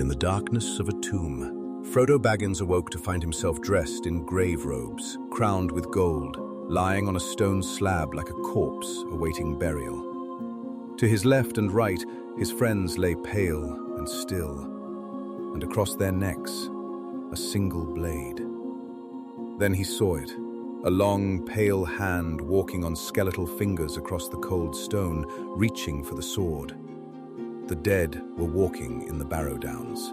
In the darkness of a tomb, Frodo Baggins awoke to find himself dressed in grave robes, crowned with gold, lying on a stone slab like a corpse awaiting burial. To his left and right, his friends lay pale and still, and across their necks, a single blade. Then he saw it, a long, pale hand walking on skeletal fingers across the cold stone, reaching for the sword. The dead were walking in the Barrow Downs,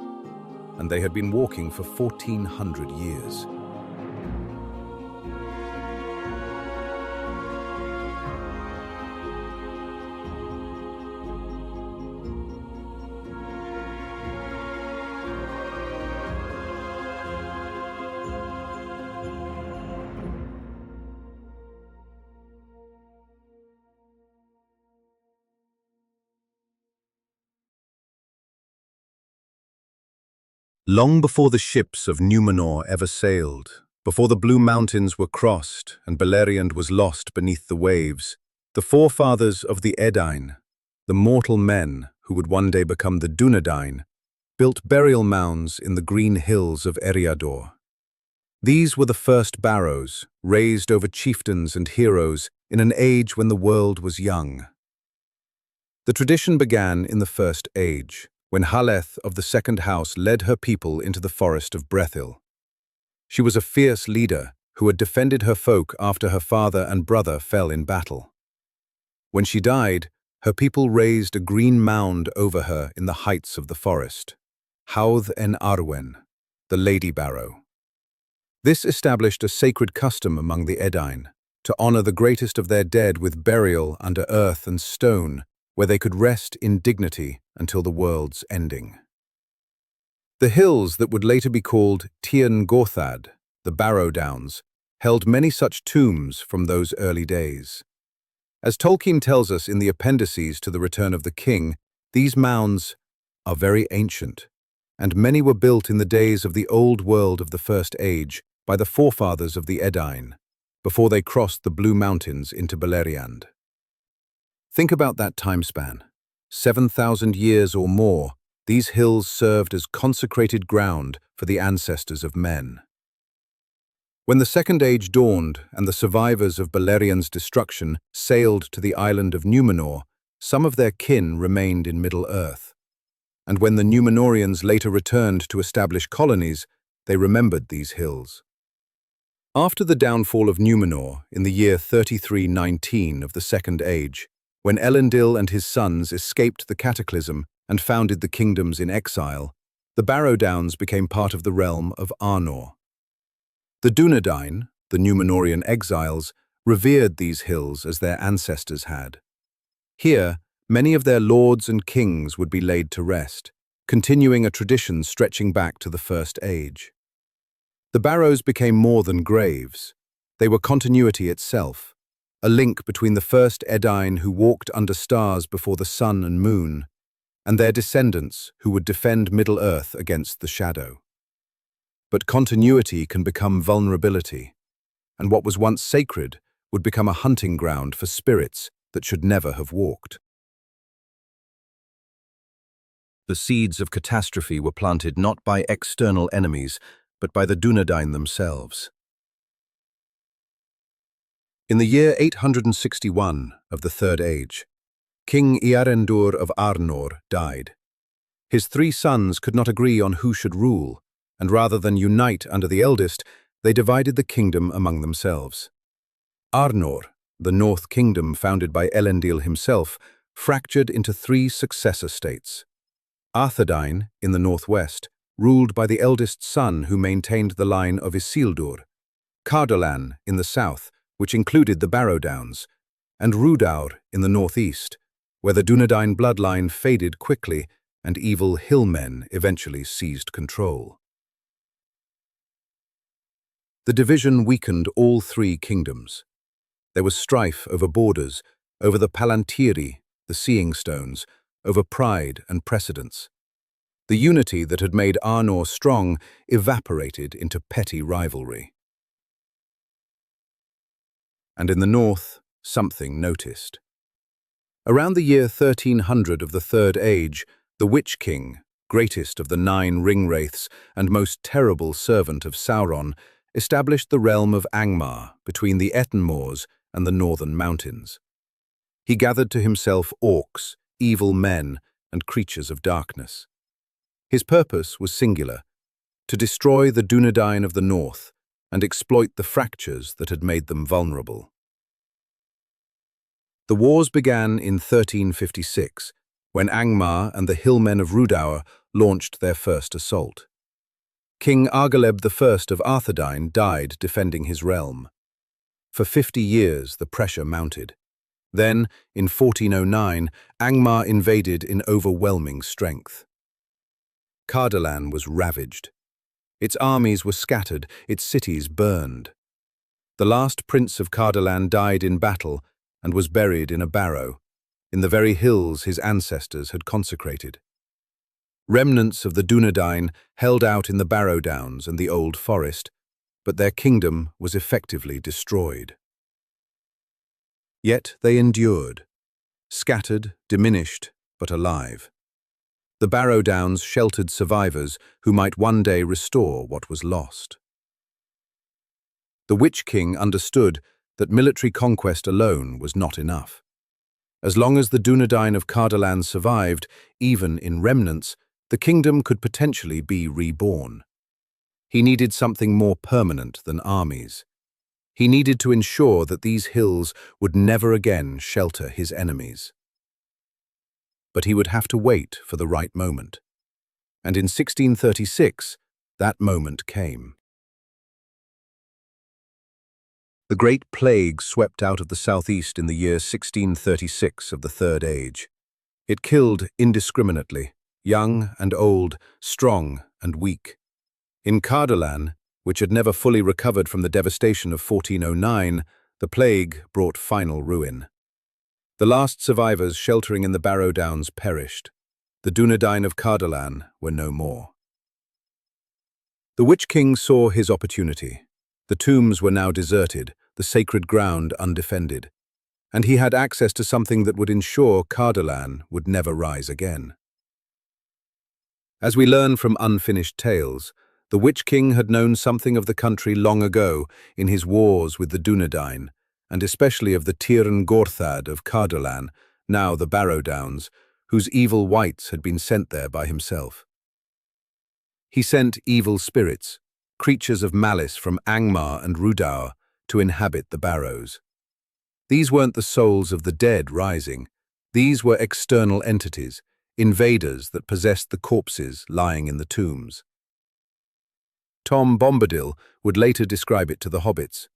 and they had been walking for 1400 years. Long before the ships of Númenor ever sailed, before the Blue Mountains were crossed and Beleriand was lost beneath the waves, the forefathers of the Edain, the mortal men who would one day become the Dúnedain, built burial mounds in the green hills of Eriador. These were the first barrows, raised over chieftains and heroes in an age when the world was young. The tradition began in the First Age, when Haleth of the Second House led her people into the forest of Brethil. She was a fierce leader who had defended her folk after her father and brother fell in battle. When she died, her people raised a green mound over her in the heights of the forest, Hawdd en Arwen, the Lady Barrow. This established a sacred custom among the Edain, to honor the greatest of their dead with burial under earth and stone, where they could rest in dignity until the world's ending. The hills that would later be called Tyrn Gorthad, the Barrow Downs, held many such tombs from those early days. As Tolkien tells us in the appendices to The Return of the King, these mounds are very ancient, and many were built in the days of the old world of the First Age by the forefathers of the Edain, before they crossed the Blue Mountains into Beleriand. Think about that time span. 7,000 years or more, these hills served as consecrated ground for the ancestors of men. When the Second Age dawned and the survivors of Beleriand's destruction sailed to the island of Númenor, some of their kin remained in Middle-earth. And when the Númenorians later returned to establish colonies, they remembered these hills. After the downfall of Númenor in the year 3319 of the Second Age, when Elendil and his sons escaped the cataclysm and founded the kingdoms in exile, the Barrow Downs became part of the realm of Arnor. The Dúnedain, the Númenorian exiles, revered these hills as their ancestors had. Here, many of their lords and kings would be laid to rest, continuing a tradition stretching back to the First Age. The Barrows became more than graves. They were continuity itself, a link between the first Edain who walked under stars before the sun and moon, and their descendants who would defend Middle-earth against the shadow. But continuity can become vulnerability, and what was once sacred would become a hunting ground for spirits that should never have walked. The seeds of catastrophe were planted not by external enemies, but by the Dúnedain themselves. In the year 861 of the Third Age, King Eärendil of Arnor died. His 3 sons could not agree on who should rule, and rather than unite under the Eldest, they divided the kingdom among themselves. Arnor, the North Kingdom founded by Elendil himself, fractured into 3 successor states. Arthedain, in the northwest, ruled by the eldest son who maintained the line of Isildur, Cardolan in the south, which included the Barrow Downs, and Rhudaur in the northeast, where the Dúnedain bloodline faded quickly and evil hillmen eventually seized control. The division weakened all 3 kingdoms. There was strife over borders, over the Palantiri, the Seeing Stones, over pride and precedence. The unity that had made Arnor strong evaporated into petty rivalry. And in the north, something noticed. Around the year 1300 of the Third Age, the Witch-king, greatest of the 9 ringwraiths and most terrible servant of Sauron, established the realm of Angmar between the Edain moors and the northern mountains. He gathered to himself orcs, evil men, and creatures of darkness. His purpose was singular: to destroy the Dunedain of the north and exploit the fractures that had made them vulnerable. The wars began in 1356, when Angmar and the hillmen of Rhudaur launched their first assault. King Argaleb I of Arthedain died defending his realm. For 50 years the pressure mounted. Then, in 1409, Angmar invaded in overwhelming strength. Cardolan was ravaged. Its armies were scattered, its cities burned. The last prince of Cardolan died in battle and was buried in a barrow, in the very hills his ancestors had consecrated. Remnants of the Dunedain held out in the Barrow Downs and the Old Forest, but their kingdom was effectively destroyed. Yet they endured, scattered, diminished, but alive. The Barrow Downs sheltered survivors who might one day restore what was lost. The Witch-king understood that military conquest alone was not enough. As long as the Dunedain of Cardolan survived, even in remnants, the kingdom could potentially be reborn. He needed something more permanent than armies. He needed to ensure that these hills would never again shelter his enemies. But he would have to wait for the right moment. And in 1636, that moment came. The Great Plague swept out of the southeast in the year 1636 of the Third Age. It killed indiscriminately, young and old, strong and weak. In Cardolan, which had never fully recovered from the devastation of 1409, the plague brought final ruin. The last survivors sheltering in the Barrow Downs perished. The Dunedain of Cardolan were no more. The Witch-king saw his opportunity. The tombs were now deserted, the sacred ground undefended, and he had access to something that would ensure Cardolan would never rise again. As we learn from unfinished tales, the Witch-king had known something of the country long ago in his wars with the Dunedain, and especially of the Tyrn Gorthad of Cardolan, now the Barrow Downs, whose evil wights had been sent there by himself. He sent evil spirits, creatures of malice from Angmar and Rhudaur, to inhabit the Barrows. These weren't the souls of the dead rising. These were external entities, invaders that possessed the corpses lying in the tombs. Tom Bombadil would later describe it to the hobbits.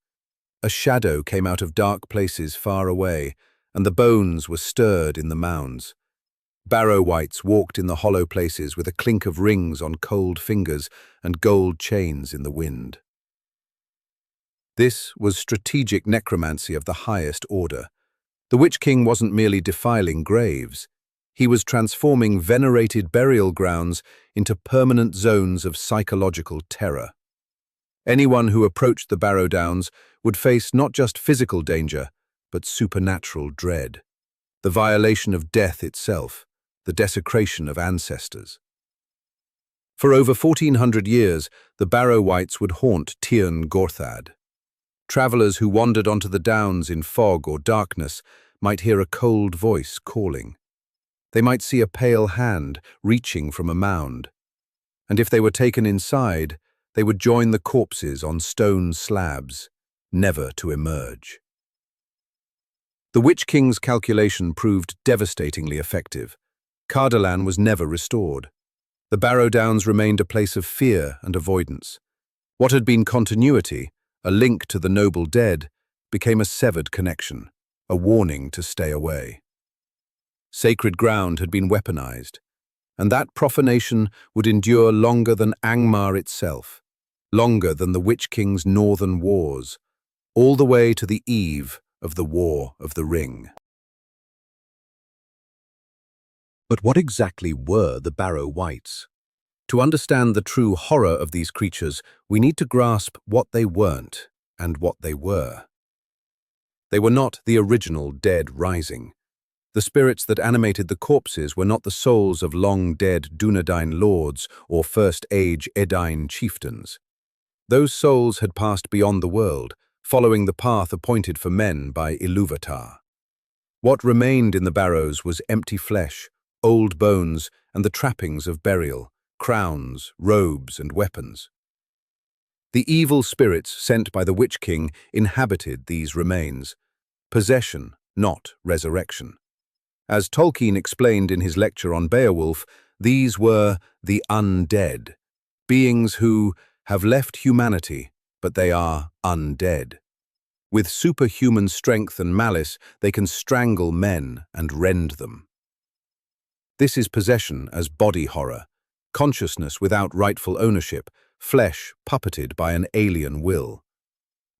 A shadow came out of dark places far away, and the bones were stirred in the mounds. Barrow-wights walked in the hollow places with a clink of rings on cold fingers and gold chains in the wind. This was strategic necromancy of the highest order. The Witch-king wasn't merely defiling graves. He was transforming venerated burial grounds into permanent zones of psychological terror. Anyone who approached the Barrow Downs would face not just physical danger, but supernatural dread, the violation of death itself, the desecration of ancestors. For over 1400 years, the Barrow-wights would haunt Tyrn Gorthad. Travelers who wandered onto the downs in fog or darkness might hear a cold voice calling. They might see a pale hand reaching from a mound. And if they were taken inside, they would join the corpses on stone slabs, never to emerge. The Witch-king's calculation proved devastatingly effective. Cardolan was never restored. The Barrow Downs remained a place of fear and avoidance. What had been continuity, a link to the noble dead, became a severed connection, a warning to stay away. Sacred ground had been weaponized, and that profanation would endure longer than Angmar itself, longer than the Witch-king's northern wars, all the way to the eve of the War of the Ring. But what exactly were the Barrow-wights? To understand the true horror of these creatures, we need to grasp what they weren't and what they were. They were not the original dead rising. The spirits that animated the corpses were not the souls of long-dead Dunedain lords or first-age Edain chieftains. Those souls had passed beyond the world, following the path appointed for men by Ilúvatar. What remained in the Barrows was empty flesh, old bones, and the trappings of burial, crowns, robes, and weapons. The evil spirits sent by the Witch-king inhabited these remains. Possession, not resurrection. As Tolkien explained in his lecture on Beowulf, these were the undead, beings who have left humanity, but they are undead. With superhuman strength and malice, they can strangle men and rend them. This is possession as body horror, consciousness without rightful ownership, flesh puppeted by an alien will.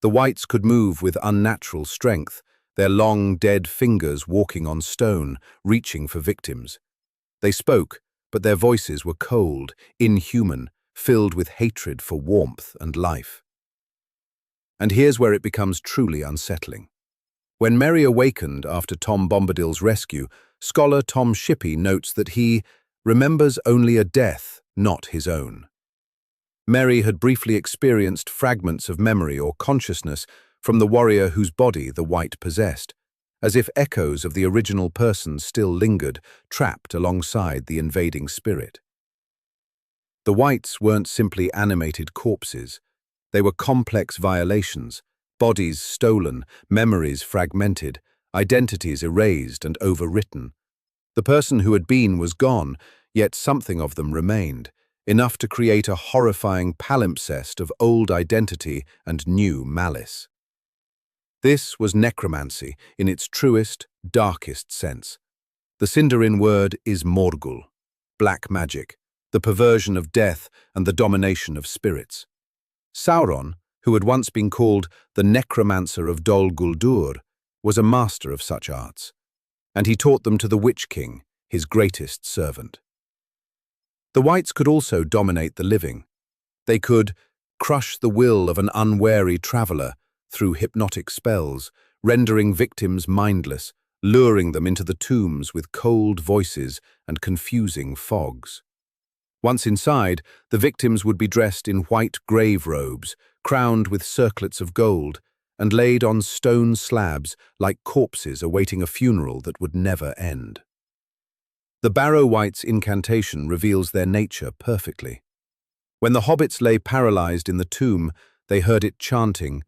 The wights could move with unnatural strength, their long, dead fingers walking on stone, reaching for victims. They spoke, but their voices were cold, inhuman, filled with hatred for warmth and life. And here's where it becomes truly unsettling. When Merry awakened after Tom Bombadil's rescue, scholar Tom Shippey notes that he remembers only a death, not his own. Merry had briefly experienced fragments of memory or consciousness from the warrior whose body the wight possessed, as if echoes of the original person still lingered, trapped alongside the invading spirit. The wights weren't simply animated corpses. They were complex violations, bodies stolen, memories fragmented, identities erased and overwritten. The person who had been was gone, yet something of them remained, enough to create a horrifying palimpsest of old identity and new malice. This was necromancy in its truest, darkest sense. The Sindarin word is morgul, black magic, the perversion of death and the domination of spirits. Sauron, who had once been called the necromancer of Dol Guldur, was a master of such arts, and he taught them to the Witch-king, his greatest servant. The wights could also dominate the living. They could crush the will of an unwary traveler through hypnotic spells, rendering victims mindless, luring them into the tombs with cold voices and confusing fogs. Once inside, the victims would be dressed in white grave robes, crowned with circlets of gold, and laid on stone slabs like corpses awaiting a funeral that would never end. The Barrow-wight's incantation reveals their nature perfectly. When the hobbits lay paralyzed in the tomb, they heard it chanting,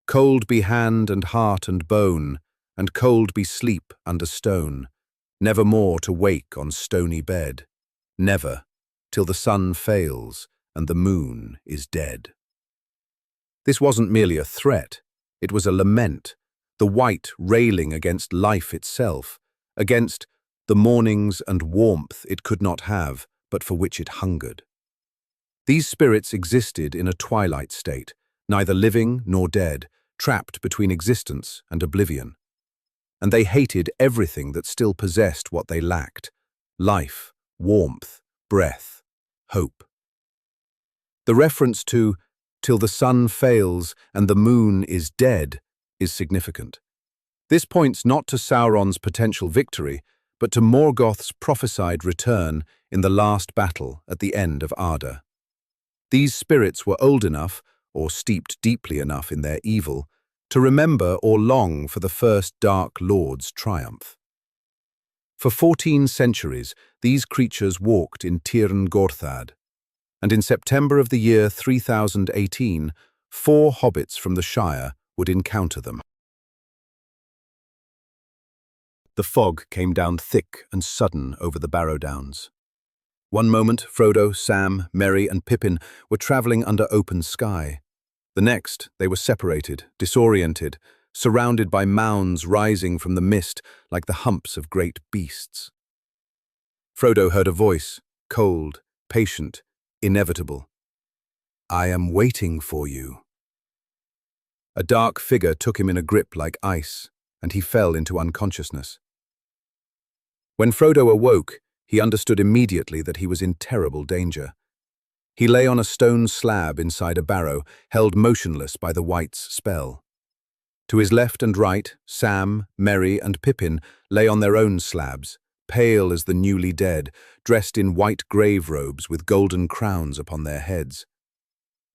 "Cold be hand and heart and bone, and cold be sleep under stone, never more to wake on stony bed, never, till the sun fails and the moon is dead." This wasn't merely a threat, it was a lament, the wight railing against life itself, against the mornings and warmth it could not have, but for which it hungered. These spirits existed in a twilight state, neither living nor dead, trapped between existence and oblivion. And they hated everything that still possessed what they lacked: life, warmth, breath, hope. The reference to "till the sun fails and the moon is dead" is significant. This points not to Sauron's potential victory, but to Morgoth's prophesied return in the last battle at the end of Arda. These spirits were old enough, or steeped deeply enough in their evil, to remember or long for the first Dark Lord's triumph. For 14 centuries, these creatures walked in Tyrn Gorthad, and in September of the year 3018, 4 hobbits from the Shire would encounter them. The fog came down thick and sudden over the Barrow Downs. One moment, Frodo, Sam, Merry, and Pippin were travelling under open sky. The next, they were separated, disoriented, surrounded by mounds rising from the mist like the humps of great beasts. Frodo heard a voice, cold, patient, inevitable. "I am waiting for you." A dark figure took him in a grip like ice, and he fell into unconsciousness. When Frodo awoke, he understood immediately that he was in terrible danger. He lay on a stone slab inside a barrow, held motionless by the wight's spell. To his left and right, Sam, Merry, and Pippin lay on their own slabs, pale as the newly dead, dressed in white grave robes with golden crowns upon their heads.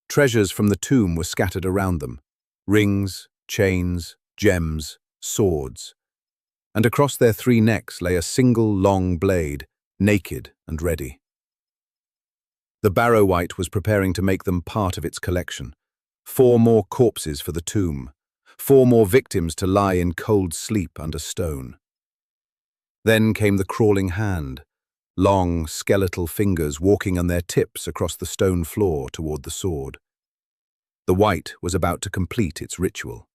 Treasures from the tomb were scattered around them: rings, chains, gems, swords. And across their three necks lay a single long blade, naked and ready. The Barrow-wight was preparing to make them part of its collection. 4 more corpses for the tomb, 4 more victims to lie in cold sleep under stone. Then came the crawling hand, long, skeletal fingers walking on their tips across the stone floor toward the sword. The wight was about to complete its ritual.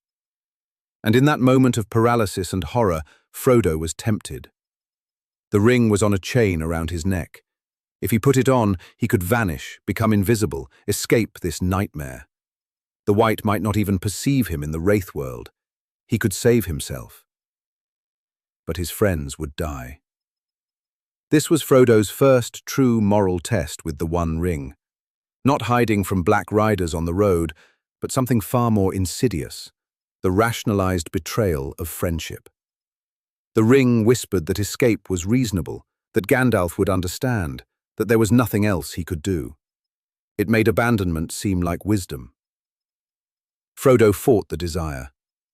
And in that moment of paralysis and horror, Frodo was tempted. The ring was on a chain around his neck. If he put it on, he could vanish, become invisible, escape this nightmare. The wight might not even perceive him in the wraith world. He could save himself. But his friends would die. This was Frodo's first true moral test with the One Ring. Not hiding from black riders on the road, but something far more insidious: the rationalized betrayal of friendship. The ring whispered that escape was reasonable, that Gandalf would understand, that there was nothing else he could do. It made abandonment seem like wisdom. Frodo fought the desire.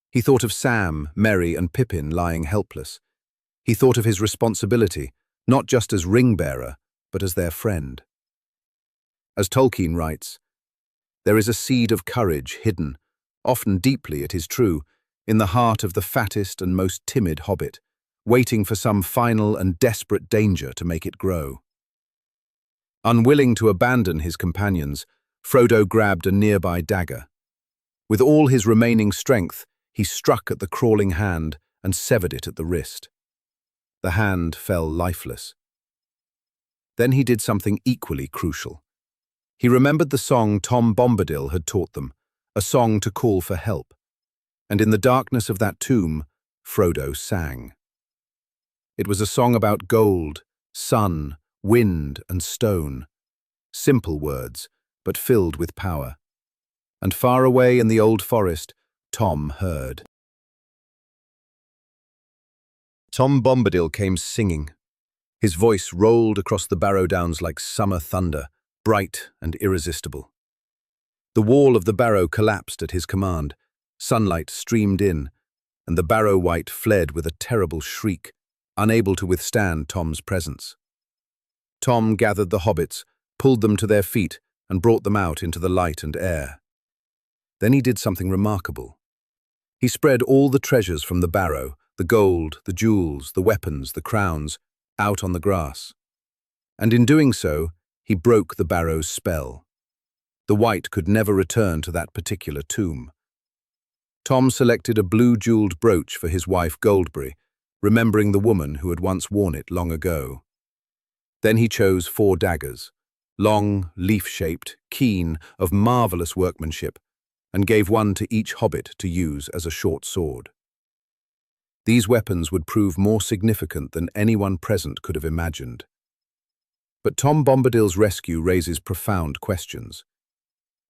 He thought of Sam, Merry, and Pippin lying helpless. He thought of his responsibility, not just as ring-bearer, but as their friend. As Tolkien writes, there is a seed of courage hidden, often deeply, it is true, in the heart of the fattest and most timid hobbit, waiting for some final and desperate danger to make it grow. Unwilling to abandon his companions, Frodo grabbed a nearby dagger. With all his remaining strength, he struck at the crawling hand and severed it at the wrist. The hand fell lifeless. Then he did something equally crucial. He remembered the song Tom Bombadil had taught them, a song to call for help. And in the darkness of that tomb, Frodo sang. It was a song about gold, sun, wind, and stone. Simple words, but filled with power. And far away in the old forest, Tom heard. Tom Bombadil came singing. His voice rolled across the Barrow Downs like summer thunder, bright and irresistible. The wall of the barrow collapsed at his command. Sunlight streamed in, and the Barrow-wight fled with a terrible shriek, unable to withstand Tom's presence. Tom gathered the hobbits, pulled them to their feet, and brought them out into the light and air. Then he did something remarkable. He spread all the treasures from the barrow, the gold, the jewels, the weapons, the crowns, out on the grass. And in doing so, he broke the barrow's spell. The wight could never return to that particular tomb. Tom selected a blue-jeweled brooch for his wife Goldberry, remembering the woman who had once worn it long ago. Then he chose 4 daggers, long, leaf-shaped, keen, of marvelous workmanship, and gave one to each hobbit to use as a short sword. These weapons would prove more significant than anyone present could have imagined. But Tom Bombadil's rescue raises profound questions.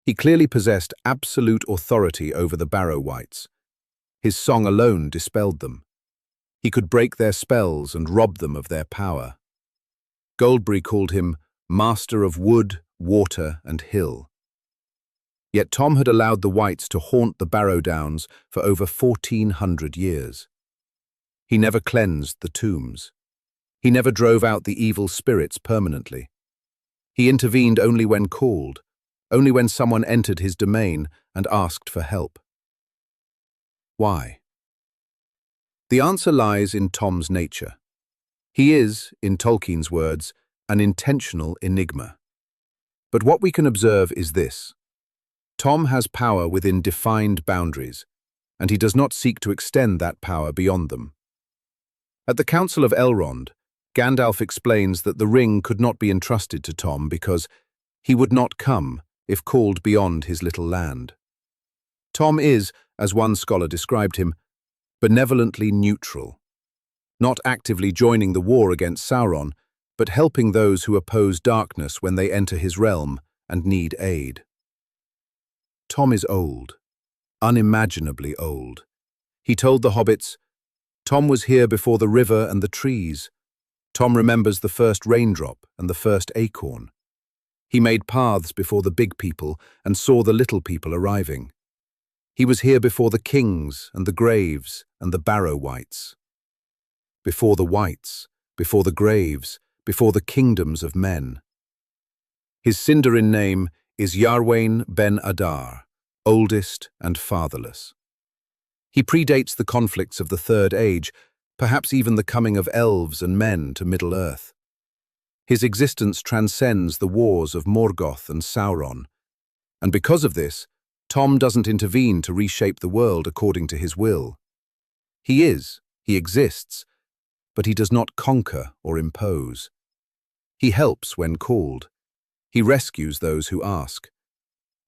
He clearly possessed absolute authority over the Barrow-wights. His song alone dispelled them. He could break their spells and rob them of their power. Goldberry called him Master of Wood, Water, and Hill. Yet Tom had allowed the wights to haunt the Barrow Downs for over 1,400 years. He never cleansed the tombs. He never drove out the evil spirits permanently. He intervened only when called, only when someone entered his domain and asked for help. Why? The answer lies in Tom's nature. He is, in Tolkien's words, an intentional enigma. But what we can observe is this. Tom has power within defined boundaries, and he does not seek to extend that power beyond them. At the Council of Elrond, Gandalf explains that the ring could not be entrusted to Tom because he would not come if called beyond his little land. Tom is, as one scholar described him, benevolently neutral, not actively joining the war against Sauron, but helping those who oppose darkness when they enter his realm and need aid. Tom is old, unimaginably old. He told the hobbits, "Tom was here before the river and the trees. Tom remembers the first raindrop and the first acorn. He made paths before the big people and saw the little people arriving. He was here before the kings and the graves and the Barrow-wights. Before the wights, before the graves, before the kingdoms of men. His Sindarin name is Iarwain ben Adar, oldest and fatherless. He predates the conflicts of the Third Age, perhaps even the coming of elves and men to Middle-earth. His existence transcends the wars of Morgoth and Sauron, and because of this, Tom doesn't intervene to reshape the world according to his will. He exists, but he does not conquer or impose. He helps when called. He rescues those who ask.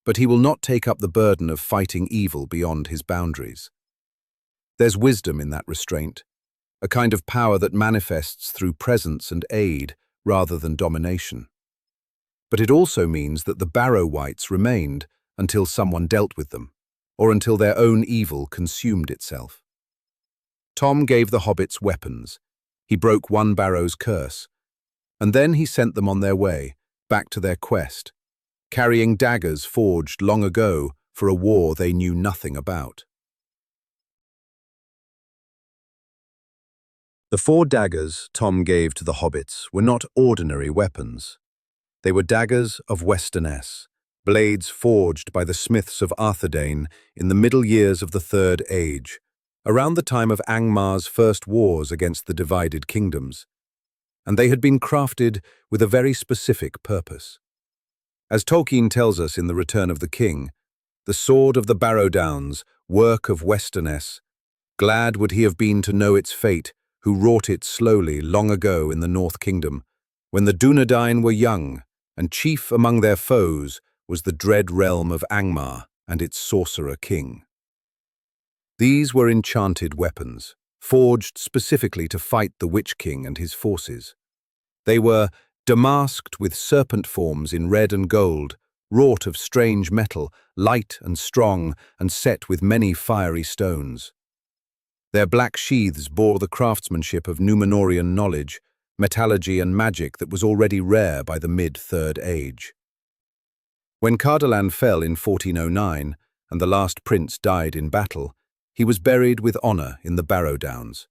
But he will not take up the burden of fighting evil beyond his boundaries. There's wisdom in that restraint, a kind of power that manifests through presence and aid rather than domination. But it also means that the Barrow-wights remained until someone dealt with them, or until their own evil consumed itself. Tom gave the hobbits weapons. He broke one Barrow's curse, and then he sent them on their way, back to their quest, carrying daggers forged long ago for a war they knew nothing about. The 4 daggers Tom gave to the hobbits were not ordinary weapons. They were daggers of Westernesse, blades forged by the smiths of Arthedain in the middle years of the Third Age, around the time of Angmar's first wars against the divided kingdoms, and they had been crafted with a very specific purpose. As Tolkien tells us in The Return of the King, the sword of the Barrow-downs, work of Westernesse, glad would he have been to know its fate, who wrought it slowly long ago in the North Kingdom, when the Dunedain were young, and chief among their foes was the dread realm of Angmar and its sorcerer king. These were enchanted weapons, forged specifically to fight the Witch-king and his forces. They were damasked with serpent forms in red and gold, wrought of strange metal, light and strong, and set with many fiery stones. Their black sheaths bore the craftsmanship of Númenórean knowledge, metallurgy and magic that was already rare by the mid-Third Age. When Cardolan fell in 1409 and the last prince died in battle, he was buried with honour in the Barrow-downs.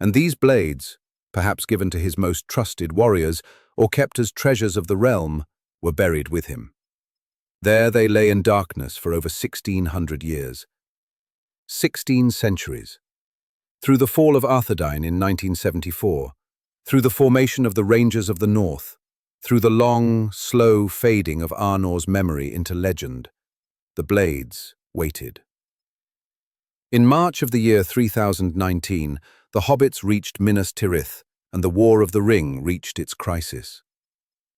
And these blades, perhaps given to his most trusted warriors or kept as treasures of the realm, were buried with him. There they lay in darkness for over 1,600 years. 16 centuries. Through the fall of Arthedain in 1974, through the formation of the Rangers of the North, through the long, slow fading of Arnor's memory into legend, the blades waited. In March of the year 3019, the hobbits reached Minas Tirith, and the War of the Ring reached its crisis.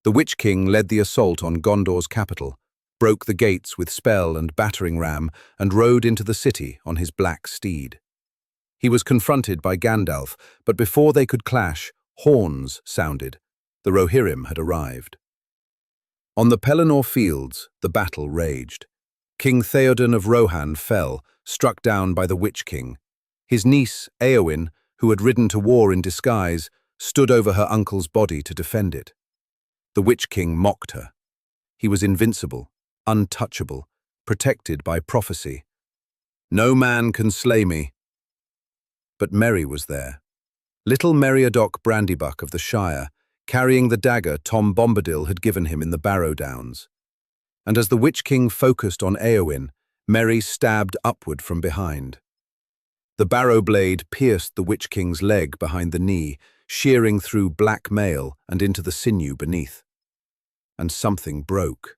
The Witch-king led the assault on Gondor's capital, broke the gates with spell and battering ram, and rode into the city on his black steed. He was confronted by Gandalf, but before they could clash, horns sounded. The Rohirrim had arrived. On the Pelennor Fields, the battle raged. King Theoden of Rohan fell, struck down by the Witch-king. His niece, Éowyn, who had ridden to war in disguise, stood over her uncle's body to defend it. The Witch-king mocked her. He was invincible, untouchable, protected by prophecy. "No man can slay me." But Merry was there. Little Meriadoc Brandybuck of the Shire, carrying the dagger Tom Bombadil had given him in the Barrow-downs. And as the Witch-king focused on Éowyn, Merry stabbed upward from behind. The barrow blade pierced the Witch-king's leg behind the knee, shearing through black mail and into the sinew beneath. And something broke.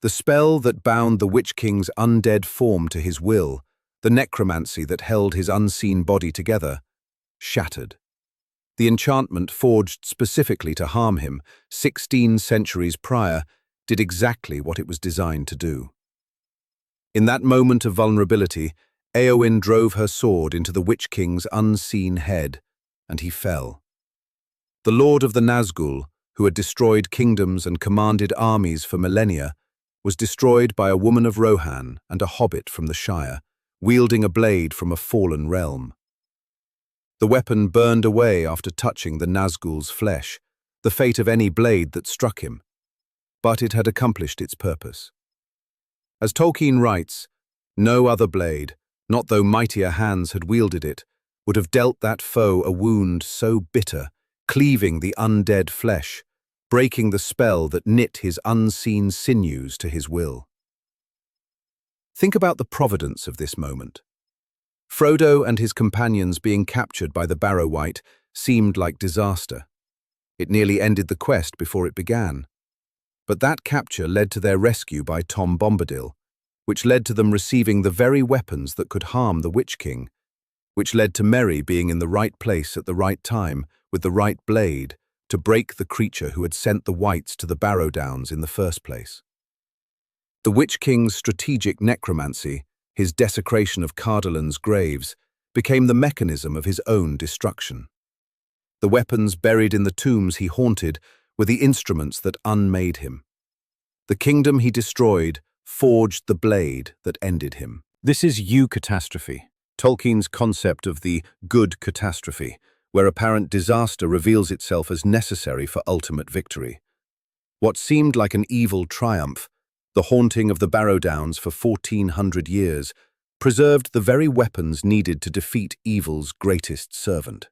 The spell that bound the Witch-king's undead form to his will, the necromancy that held his unseen body together, shattered. The enchantment forged specifically to harm him 16 centuries prior did exactly what it was designed to do. In that moment of vulnerability, Éowyn drove her sword into the Witch-king's unseen head, and he fell. The Lord of the Nazgul, who had destroyed kingdoms and commanded armies for millennia, was destroyed by a woman of Rohan and a hobbit from the Shire, wielding a blade from a fallen realm. The weapon burned away after touching the Nazgul's flesh, the fate of any blade that struck him. But it had accomplished its purpose. As Tolkien writes, no other blade, not though mightier hands had wielded it, would have dealt that foe a wound so bitter, cleaving the undead flesh, breaking the spell that knit his unseen sinews to his will. Think about the providence of this moment. Frodo and his companions being captured by the Barrow-wight seemed like disaster. It nearly ended the quest before it began. But that capture led to their rescue by Tom Bombadil, which led to them receiving the very weapons that could harm the Witch-king, which led to Merry being in the right place at the right time with the right blade to break the creature who had sent the Wights to the Barrow Downs in the first place. The Witch-king's strategic necromancy, his desecration of Cardolan's graves, became the mechanism of his own destruction. The weapons buried in the tombs he haunted were the instruments that unmade him. The kingdom he destroyed forged the blade that ended him. This is eucatastrophe, Tolkien's concept of the good catastrophe, where apparent disaster reveals itself as necessary for ultimate victory. What seemed like an evil triumph, the haunting of the Barrow Downs for 1400 years, preserved the very weapons needed to defeat evil's greatest servant.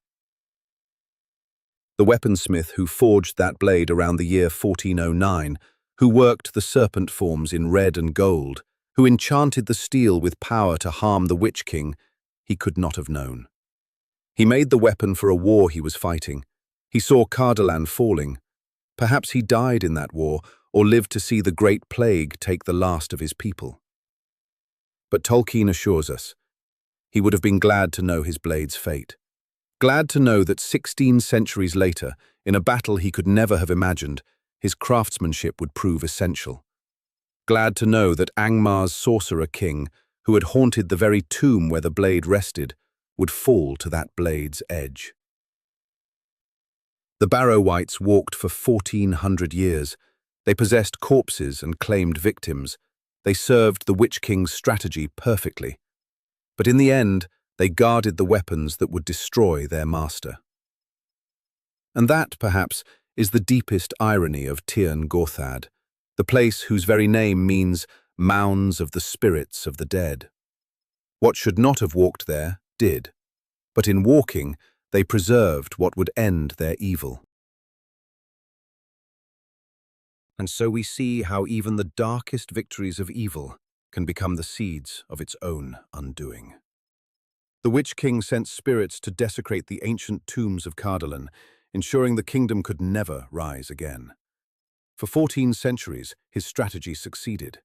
The weaponsmith who forged that blade around the year 1409, who worked the serpent forms in red and gold, who enchanted the steel with power to harm the Witch-king, he could not have known. He made the weapon for a war he was fighting. He saw Cardolan falling. Perhaps he died in that war, or lived to see the Great Plague take the last of his people. But Tolkien assures us, he would have been glad to know his blade's fate. Glad to know that 16 centuries later, in a battle he could never have imagined, his craftsmanship would prove essential. Glad to know that Angmar's sorcerer king, who had haunted the very tomb where the blade rested, would fall to that blade's edge. The Barrow-wights walked for 1400 years. They possessed corpses and claimed victims. They served the Witch-king's strategy perfectly. But in the end, they guarded the weapons that would destroy their master. And that, perhaps, is the deepest irony of Tyrn Gorthad, the place whose very name means mounds of the spirits of the dead. What should not have walked there did, but in walking, they preserved what would end their evil. And so we see how even the darkest victories of evil can become the seeds of its own undoing. The Witch-king sent spirits to desecrate the ancient tombs of Cardolan, ensuring the kingdom could never rise again. For 14 centuries, his strategy succeeded.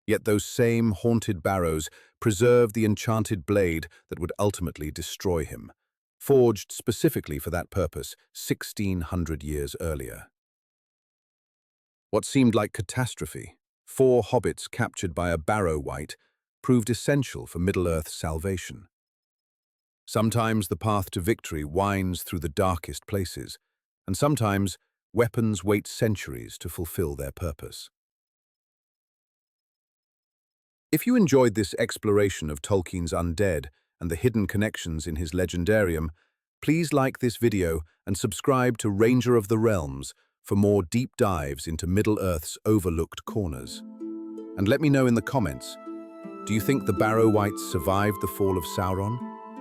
Yet those same haunted barrows preserved the enchanted blade that would ultimately destroy him, forged specifically for that purpose 1600 years earlier. What seemed like catastrophe, 4 hobbits captured by a Barrow-wight, proved essential for Middle-earth's salvation. Sometimes the path to victory winds through the darkest places, and sometimes weapons wait centuries to fulfill their purpose. If you enjoyed this exploration of Tolkien's undead and the hidden connections in his legendarium, please like this video and subscribe to Ranger of the Realms for more deep dives into Middle-earth's overlooked corners. And let me know in the comments, do you think the Barrow-wights survived the fall of Sauron,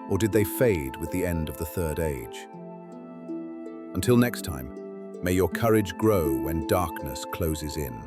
or did they fade with the end of the Third Age? Until next time, may your courage grow when darkness closes in.